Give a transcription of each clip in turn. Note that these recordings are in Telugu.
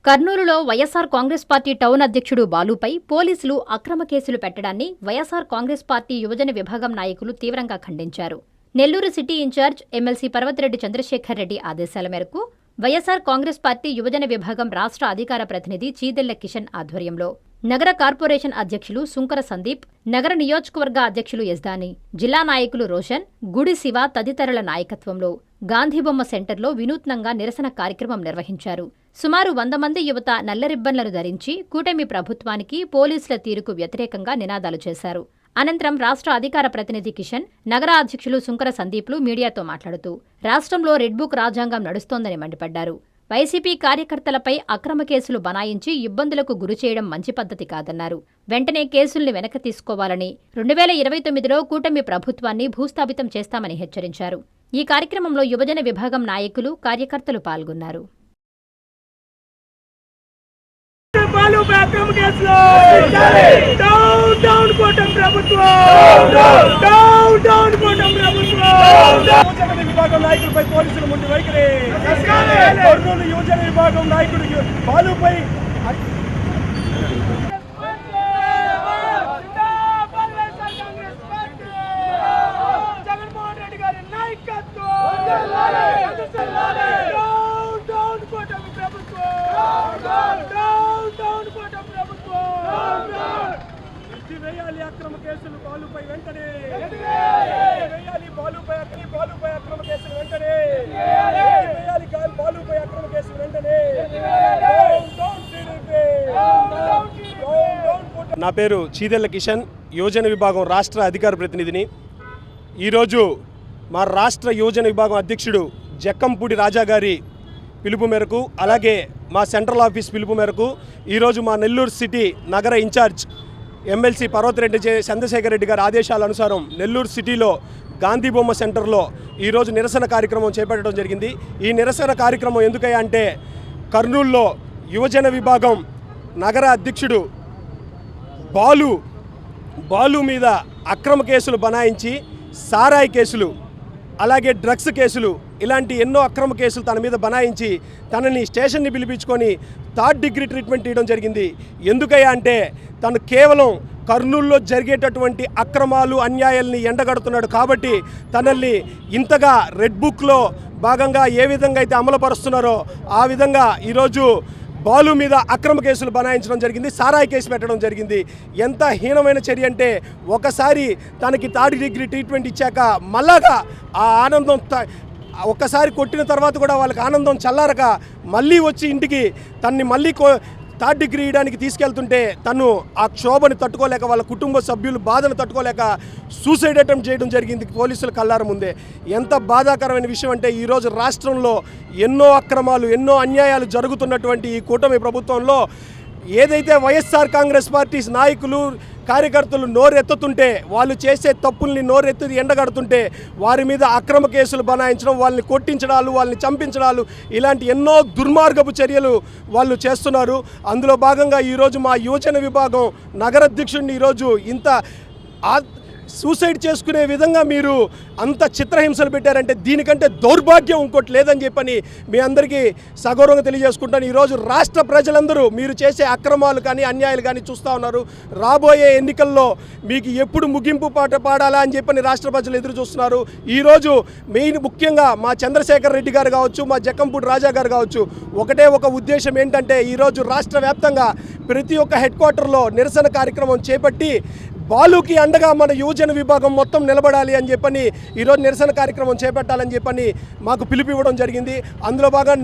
కర్నూలులో వైఎస్సార్ కాంగ్రెస్ పార్టీ టౌన్ అధ్యక్షుడు బాలుపై పోలీసులు అక్రమ కేసులు పెట్టడాన్ని వైఎస్సార్ కాంగ్రెస్ పార్టీ యువజన విభాగం నాయకులు తీవ్రంగా ఖండించారు. Nellore city incharge MLC Parvathireddy Chandrasekhar Reddy ఆదేశాల మేరకు వైఎస్సార్ కాంగ్రెస్ పార్టీ యువజన విభాగం రాష్ట్ర అధికార ప్రతినిధి చీదెళ్ల కిషన్ ఆధ్వర్యంలో నగర కార్పొరేషన్ అధ్యక్షులు సుంకర సందీప్, నగర నియోజకవర్గ అధ్యక్షులు యజ్దాని, జిల్లా నాయకులు రోషన్, గుడి శివ తదితరుల నాయకత్వంలో గాంధీబొమ్మ సెంటర్లో వినూత్నంగా నిరసన కార్యక్రమం నిర్వహించారు. సుమారు 100 మంది యువత నల్ల రిబ్బన్లను ధరించి కూటమి ప్రభుత్వానికి, పోలీసుల తీరుకు వ్యతిరేకంగా నినాదాలు చేశారు. అనంతరం రాష్ట్ర అధికార ప్రతినిధి కిషన్, నగర అధ్యక్షులు సుంకర సందీప్లు మీడియాతో మాట్లాడుతూ రాష్ట్రంలో రెడ్ బుక్ రాజ్యాంగం నడుస్తోందని మండిపడ్డారు. వైసీపీ కార్యకర్తలపై అక్రమ కేసులు బనాయించి ఇబ్బందులకు గురిచేయడం మంచి పద్ధతి కాదన్నారు. వెంటనే కేసుల్ని వెనక్కి తీసుకోవాలని, 2029లో కూటమి ప్రభుత్వాన్ని భూస్థాపితం చేస్తామని హెచ్చరించారు. ఈ కార్యక్రమంలో యువజన విభాగం నాయకులు, కార్యకర్తలు పాల్గొన్నారు. విభాగం నాయకులపై పోలీసులు ముందు వైఖరి, కర్నూలు యువజన విభాగం నాయకుడు బాలుపై జగన్మోహన్ రెడ్డి గారి నాయకత్వం, వేయాలి అక్రమ కేసులు బాలుపై వెంటనే వేయాలి, బాలుపై అక్రమ కేసులు వెంటనే వేయాలి, బాలుపై అక్రమ కేసులు వెంటనే. నా పేరు చీదెళ్ల కిషన్, యువజన విభాగం రాష్ట్ర అధికార ప్రతినిధిని. ఈరోజు మా రాష్ట్ర యువజన విభాగం అధ్యక్షుడు జక్కంపూడి రాజా గారి పిలుపు మేరకు, అలాగే మా సెంట్రల్ ఆఫీస్ పిలుపు మేరకు ఈరోజు మా నెల్లూరు సిటీ నగర ఇన్ఛార్జ్ ఎమ్మెల్సీ పర్వతిరెడ్డి చంద్రశేఖర్ రెడ్డి గారి ఆదేశాల అనుసారం నెల్లూరు సిటీలో గాంధీబొమ్మ సెంటర్లో ఈరోజు నిరసన కార్యక్రమం చేపట్టడం జరిగింది. ఈ నిరసన కార్యక్రమం ఎందుకయ్యా అంటే, కర్నూలులో యువజన విభాగం నగర అధ్యక్షుడు బాలు మీద అక్రమ కేసులు బనాయించి, సారాయి కేసులు, అలాగే డ్రగ్స్ కేసులు, ఇలాంటి ఎన్నో అక్రమ కేసులు తన మీద బనాయించి తనని స్టేషన్ని పిలిపించుకొని 3rd డిగ్రీ ట్రీట్మెంట్ ఇవ్వడం జరిగింది. ఎందుకయ్యా అంటే, తను కేవలం కర్నూలులో జరిగేటటువంటి అక్రమాలు, అన్యాయాల్ని ఎండగడుతున్నాడు కాబట్టి తనల్ని ఇంతగా రెడ్ బుక్లో భాగంగా ఏ విధంగా అయితే అమలుపరుస్తున్నారో ఆ విధంగా ఈరోజు బాలు మీద అక్రమ కేసులు బనాయించడం జరిగింది, సారాయి కేసు పెట్టడం జరిగింది. ఎంత హీనమైన చర్య అంటే, ఒకసారి తనకి 3rd డిగ్రీ ట్రీట్మెంట్ ఇచ్చాక మళ్ళాగా ఆ ఆనందం ఒక్కసారి కొట్టిన తర్వాత కూడా వాళ్ళకి ఆనందం చల్లారక మళ్ళీ వచ్చి ఇంటికి తన్ని మళ్ళీ 3rd డిగ్రీ ఇవ్వడానికి తీసుకెళ్తుంటే తను ఆ క్షోభను తట్టుకోలేక, వాళ్ళ కుటుంబ సభ్యులు బాధను తట్టుకోలేక సూసైడ్ అటెంప్ట్ చేయడం జరిగింది పోలీసుల కళ్ళార ముందే. ఎంత బాధాకరమైన విషయం అంటే, ఈరోజు రాష్ట్రంలో ఎన్నో అక్రమాలు, ఎన్నో అన్యాయాలు జరుగుతున్నటువంటి ఈ కూటమి ప్రభుత్వంలో ఏదైతే వైఎస్ఆర్ కాంగ్రెస్ పార్టీ నాయకులు, కార్యకర్తలు నోరెత్తుతుంటే, వాళ్ళు చేసే తప్పుల్ని నోరెత్తి ఎండగడుతుంటే వారి మీద అక్రమ కేసులు బనాయించడం, వాళ్ళని కొట్టించడాలు, వాళ్ళని చంపించడాలు, ఇలాంటి ఎన్నో దుర్మార్గపు చర్యలు వాళ్ళు చేస్తున్నారు. అందులో భాగంగా ఈరోజు మా యువజన విభాగం నగర అధ్యక్షుడిని ఈరోజు ఇంత సూసైడ్ చేసుకునే విధంగా మీరు అంత చిత్రహింసలు పెట్టారంటే దీనికంటే దౌర్భాగ్యం ఇంకోటి లేదని చెప్పని మీ అందరికీ సగౌరవంగా తెలియజేసుకుంటాను. ఈరోజు రాష్ట్ర ప్రజలందరూ మీరు చేసే అక్రమాలు కానీ, అన్యాయాలు కానీ చూస్తూ ఉన్నారు. రాబోయే ఎన్నికల్లో మీకు ఎప్పుడు ముగింపు పాట పాడాలా అని చెప్పని రాష్ట్ర ప్రజలు ఎదురు చూస్తున్నారు. ఈరోజు ముఖ్యంగా మా చంద్రశేఖర్ రెడ్డి గారు కావచ్చు, మా జక్కంపూడి రాజా గారు కావచ్చు, ఒకటే ఒక ఉద్దేశం ఏంటంటే, ఈరోజు రాష్ట్ర వ్యాప్తంగా ప్రతి ఒక్క హెడ్ క్వార్టర్లో నిరసన కార్యక్రమం చేపట్టి బాలుకి అండగా మన యువజన విభాగం మొత్తం నిలబడాలి అని చెప్పని ఈరోజు నిరసన కార్యక్రమం చేపట్టాలని చెప్పని మాకు పిలుపివ్వడం జరిగింది. అందులో భాగంగా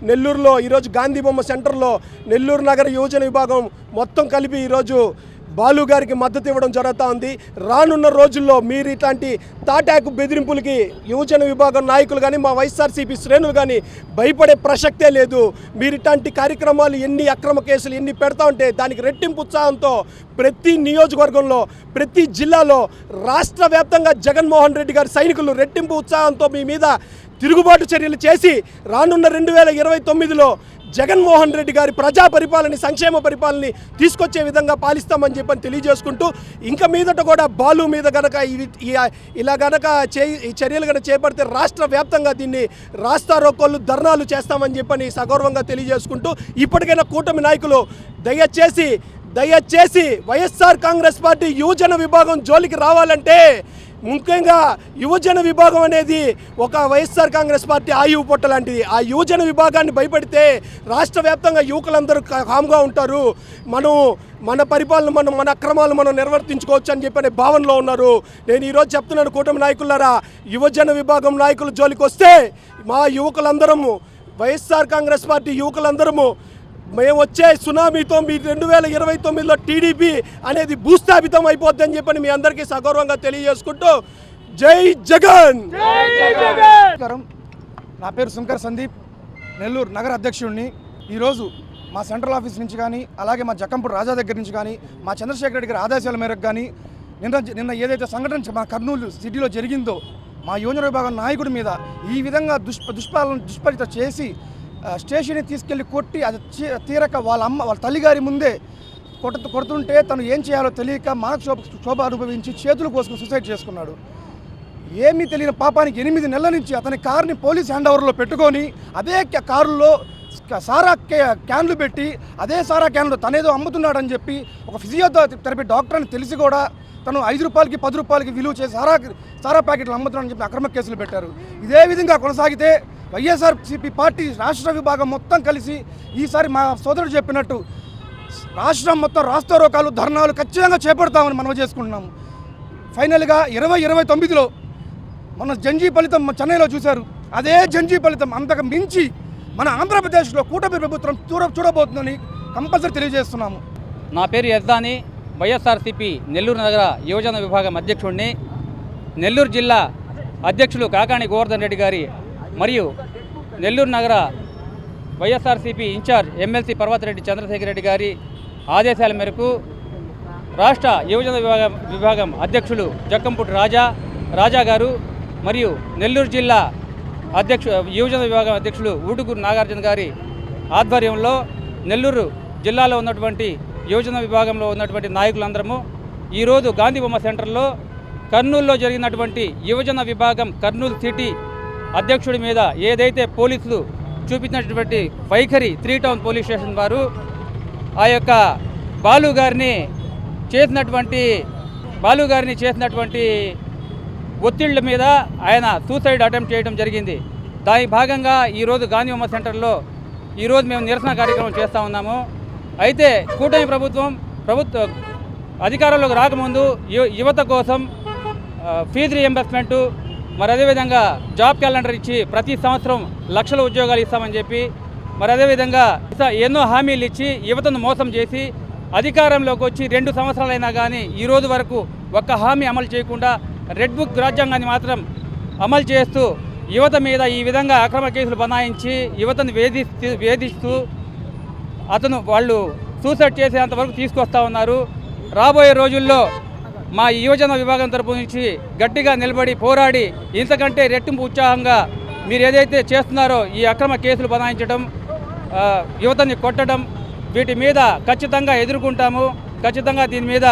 నెల్లూరులో ఈరోజు గాంధీబొమ్మ సెంటర్లో నెల్లూరు నగర యువజన విభాగం మొత్తం కలిపి ఈరోజు బాలు గారికి మద్దతు ఇవ్వడం జరుగుతూ ఉంది. రానున్న రోజుల్లో మీరు ఇట్లాంటి తాటాకు బెదిరింపులకి యువజన విభాగం నాయకులు కానీ, మా వైఎస్ఆర్సీపీ శ్రేణులు కానీ భయపడే ప్రసక్తే లేదు. మీరు ఇట్లాంటి కార్యక్రమాలు, ఎన్ని అక్రమ కేసులు ఎన్ని పెడతా ఉంటే దానికి రెట్టింపు ఉత్సాహంతో ప్రతి నియోజకవర్గంలో, ప్రతి జిల్లాలో రాష్ట్ర వ్యాప్తంగా జగన్మోహన్ రెడ్డి గారి సైనికులు రెట్టింపు ఉత్సాహంతో మీ మీద తిరుగుబాటు చర్యలు చేసి రానున్న 2029లో జగన్మోహన్ రెడ్డి గారి ప్రజా పరిపాలన సంక్షేమ పరిపాలన తీసుకొచ్చే విధంగా పాలిస్తామని చెప్పని తెలియజేసుకుంటూ ఇంకా మీదట కూడా బాలు మీద గనక ఇలా గనక ఈ చర్యలు కనుక చేపడితే రాష్ట్ర వ్యాప్తంగా దీన్ని రాస్తా రోకోళ్ళు ధర్నాలు చేస్తామని చెప్పని సగౌరవంగా తెలియజేసుకుంటూ ఇప్పటికైనా కూటమి నాయకులు దయచేసి వైఎస్ఆర్ కాంగ్రెస్ పార్టీ యువజన విభాగం జోలికి రావాలంటే ముఖ్యంగా యువజన విభాగం అనేది ఒక వైఎస్ఆర్ కాంగ్రెస్ పార్టీ ఆయువు పొట్ట లాంటిది. ఆ యువజన విభాగాన్ని భయపడితే రాష్ట్ర వ్యాప్తంగా యువకులందరూ కామ్గా ఉంటారు, మన పరిపాలన మన అక్రమాలు మనం నిర్వర్తించుకోవచ్చు అని చెప్పనే భావనలో ఉన్నారు. నేను ఈరోజు చెప్తున్నాను కూటమి నాయకులారా, యువజన విభాగం నాయకుల జోలికి వస్తే మా యువకులందరము, వైఎస్ఆర్ కాంగ్రెస్ పార్టీ యువకులందరము మేము వచ్చే సునామీతో మీ 2029లో టీడీపీ అనేది భూస్థాపితం అయిపోద్దని చెప్పని మీ అందరికీ సగౌరవంగా తెలియజేసుకుంటూ జై జగన్. నా పేరు శంకర్ సందీప్, నెల్లూరు నగర అధ్యక్షుడిని. ఈరోజు మా సెంట్రల్ ఆఫీస్ నుంచి కానీ అలాగే మా జక్కంపూడి రాజా దగ్గర నుంచి కానీ మా చంద్రశేఖర్ రెడ్డి గారి ఆదేశాల మేరకు కానీ నిన్న ఏదైతే సంఘటన మా కర్నూలు సిటీలో జరిగిందో మా యువజన విభాగం నాయకుడి మీద ఈ విధంగా దుష్పరిత చేసి స్టేషన్ని తీసుకెళ్లి కొట్టి అది తీరక వాళ్ళ తల్లిగారి ముందే కొడుతుంటే తను ఏం చేయాలో తెలియక శోభ అనుభవించి చేతులు కోసుకుని సూసైడ్ చేసుకున్నాడు. ఏమీ తెలియని పాపానికి 8 నెలల నుంచి అతని కార్ని పోలీస్ హ్యాండ్ ఓవర్లో పెట్టుకొని అదే కారులో సారా క్యాన్లు పెట్టి అదే సారా క్యాన్లో తనేదో అమ్ముతున్నాడని చెప్పి ఒక ఫిజియోథెరపీ డాక్టర్ అని తెలిసి కూడా తను 5 రూపాయలకి 10 రూపాయలకి విలువ చేసి సారా ప్యాకెట్లు అమ్ముతున్నాడని చెప్పి అక్రమ కేసులు పెట్టారు. ఇదే విధంగా కొనసాగితే వైఎస్ఆర్సీపీ పార్టీ రాష్ట్ర విభాగం మొత్తం కలిసి ఈసారి మా సోదరుడు చెప్పినట్టు రాష్ట్రం మొత్తం రాస్తా రోకాలు ధర్నాలు ఖచ్చితంగా చేపడతామని మనం చేసుకుంటున్నాము. ఫైనల్గా 2029లో మన జంజీ ఫలితం చెన్నైలో చూశారు. అదే జంజీ ఫలితం అంతకు మించి మన ఆంధ్రప్రదేశ్లో కూటమి ప్రభుత్వం చూడబోతుందని కంపల్సరీ తెలియజేస్తున్నాము. నా పేరు యజ్దాని, వైఎస్ఆర్సీపీ నెల్లూరు నగర యువజన విభాగం అధ్యక్షుడిని. నెల్లూరు జిల్లా అధ్యక్షులు కాకాణి గోవర్ధన్ రెడ్డి గారి మరియు నెల్లూరు నగర వైఎస్ఆర్సీపీ ఇన్ఛార్జ్ ఎమ్మెల్సీ పర్వతరెడ్డి చంద్రశేఖర్ రెడ్డి గారి ఆదేశాల మేరకు రాష్ట్ర యువజన విభాగం అధ్యక్షులు జక్కంపూడి రాజా గారు మరియు నెల్లూరు జిల్లా యువజన విభాగం అధ్యక్షులు ఊటుకూరు నాగార్జున గారి ఆధ్వర్యంలో నెల్లూరు జిల్లాలో ఉన్నటువంటి యువజన విభాగంలో ఉన్నటువంటి నాయకులందరము ఈరోజు గాంధీ బొమ్మ సెంటర్లో కర్నూలులో జరిగినటువంటి యువజన విభాగం కర్నూలు సిటీ అధ్యక్షుడి మీద ఏదైతే పోలీసులు చూపించినటువంటి వైఖరి 3 టౌన్ పోలీస్ స్టేషన్ వారు ఆ యొక్క బాలు గారిని చేసినటువంటి ఒత్తిళ్ల మీద ఆయన సూసైడ్ అటెంప్ట్ చేయడం జరిగింది. దాని భాగంగా ఈరోజు గాంధీ బొమ్మ సెంటర్లో ఈరోజు మేము నిరసన కార్యక్రమం చేస్తూ ఉన్నాము. అయితే కూటమి ప్రభుత్వ అధికారంలోకి రాకముందు యువత కోసం ఫీజు రీఎంబర్స్మెంటు మరి అదేవిధంగా జాబ్ క్యాలెండర్ ఇచ్చి ప్రతి సంవత్సరం లక్షల ఉద్యోగాలు ఇస్తామని చెప్పి మరి అదేవిధంగా ఎన్నో హామీలు ఇచ్చి యువతను మోసం చేసి అధికారంలోకి వచ్చి 2 సంవత్సరాలైనా కానీ ఈరోజు వరకు ఒక్క హామీ అమలు చేయకుండా రెడ్ బుక్ రాజ్యాంగాన్ని మాత్రం అమలు చేస్తూ యువత మీద ఈ విధంగా అక్రమ కేసులు బనాయించి యువతను వేధిస్తూ వాళ్ళు సూసైడ్ చేసేంత వరకు తీసుకొస్తా ఉన్నారు. రాబోయే రోజుల్లో మా యువజన విభాగం తరపు నుంచి గట్టిగా నిలబడి పోరాడి ఇంతకంటే రెట్టింపు ఉత్సాహంగా మీరు ఏదైతే చేస్తున్నారో ఈ అక్రమ కేసులు బనాయించడం, యువతని కొట్టడం, వీటి మీద ఖచ్చితంగా ఎదుర్కొంటాము. ఖచ్చితంగా దీని మీద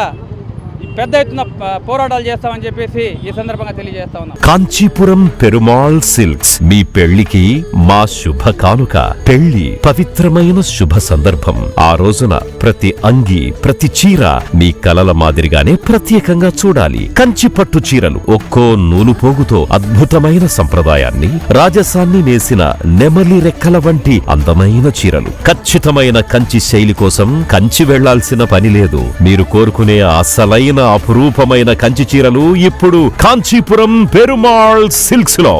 పెద్ద ఎత్తున పోరాటాలు చేస్తామని చెప్పేసి ఈ సందర్భంగా తెలియజేస్తా ఉన్నాం. కాంచీపురం పెరుమాళ్ సిల్క్స్ మీ పెళ్లికి మా శుభ కానుక. పెళ్లి పవిత్రమైన శుభ సందర్భం. ఆ రోజున ప్రతి అంగి ప్రతి చీర మీ కలల మాదిరిగానే ప్రత్యేకంగా చూడాలి. కంచి పట్టు చీరలు ఒక్కో నూలు పోగుతో అద్భుతమైన సంప్రదాయాన్ని రాజసాన్ని నేసిన నెమలి రెక్కల వంటి అందమైన చీరలు. ఖచ్చితమైన కంచి శైలి కోసం కంచి వెళ్లాల్సిన పని లేదు. మీరు కోరుకునే అసలైన అపురూపమైన కంచి చీరలు ఇప్పుడు కాంచీపురం పెరుమాళ్ సిల్క్స్ లో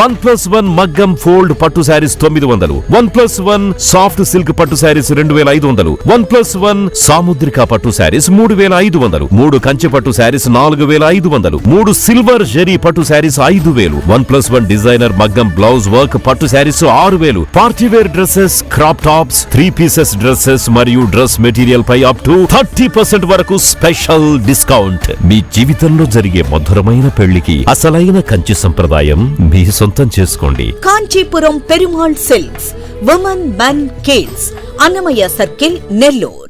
1+1 మగ్గం ఫోల్డ్ పట్టు శారీస్ 900, 1+1 సాఫ్ట్ సిల్క్ పట్టు శారీస్ 2500, 1+1 సాముద్రిక పట్టు శారీస్ 3500, 3 కంచి పట్టు శారీస్ 4500, 3 సిల్వర్ జరీ పట్టు శారీస్ 5000, 1+1 డిజైనర్ మగ్గం బ్లౌజ్ వర్క్ పట్టు saris 6000, party wear dresses, crop tops, 3 pieces dresses మరియు డ్రెస్ మెటీరియల్ పై అప్ టు 30% వరకు స్పెషల్ డిస్కౌంట్. మీ జీవితంలో జరిగే మధురమైన పెళ్లికి అసలైన కంచి సంప్రదాయం మీ సొంతం చేసుకోండి. Kanchipuram Perumal silks, women men kids, Annamayya circle, Nellore.